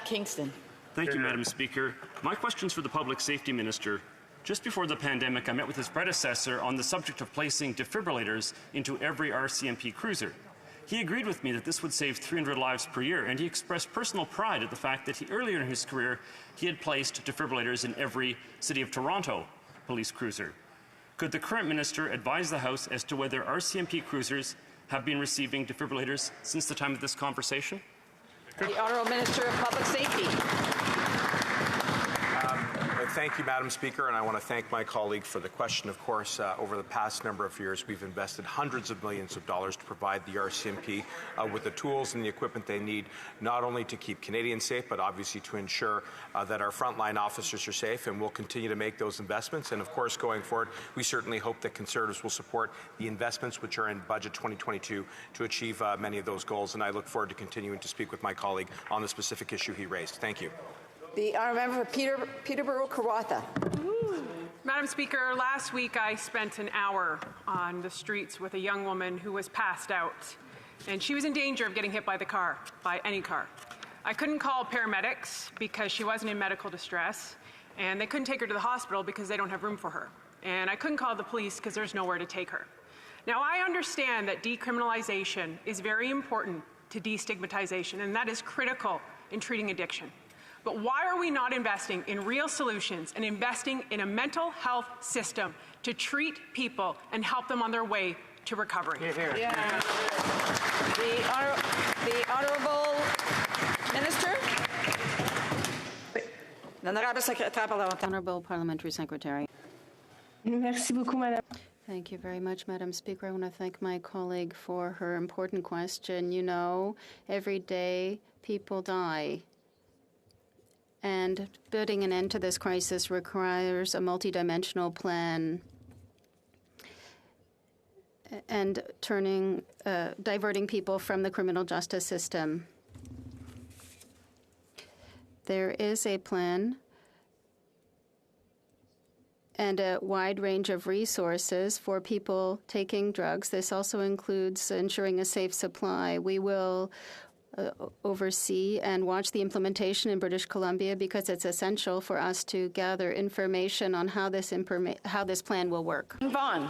Kingston. Thank you, Madam Speaker. My question's for the Public Safety Minister. Just before the pandemic, I met with his predecessor on the subject of placing defibrillators into every RCMP cruiser. He agreed with me that this would save 300 lives per year, and he expressed personal pride at the fact that earlier in his career, he had placed defibrillators in every City of Toronto police cruiser. Could the current minister advise the House as to whether RCMP cruisers have been receiving defibrillators since the time of this conversation? The Honourable Minister of Public Safety. Thank you, Madam Speaker, and I want to thank my colleague for the question. Of course, over the past number of years, we've invested hundreds of millions of dollars to provide the RCMP with the tools and the equipment they need, not only to keep Canadians safe, but obviously to ensure that our frontline officers are safe, and we'll continue to make those investments. And of course, going forward, we certainly hope that Conservatives will support the investments which are in Budget 2022 to achieve many of those goals, and I look forward to continuing to speak with my colleague on the specific issue he raised. Thank you. The Honourable Member for Peterborough-Karratha. Madam Speaker, last week I spent an hour on the streets with a young woman who was passed out, and she was in danger of getting hit by any car. I couldn't call paramedics because she wasn't in medical distress, and they couldn't take her to the hospital because they don't have room for her. And I couldn't call the police because there's nowhere to take her. Now, I understand that decriminalization is very important to destigmatization, and that is critical in treating addiction. But why are we not investing in real solutions and investing in a mental health system to treat people and help them on their way to recovery? Yeah. The Honourable Minister. Honourable Parliamentary Secretary. Merci beaucoup, Madame. Thank you very much, Madam Speaker. I want to thank my colleague for her important question. You know, every day people die. And putting an end to this crisis requires a multidimensional plan and diverting people from the criminal justice system. There is a plan and a wide range of resources for people taking drugs. This also includes ensuring a safe supply. We will oversee and watch the implementation in British Columbia because it's essential for us to gather information on how this plan will work. Vaughan.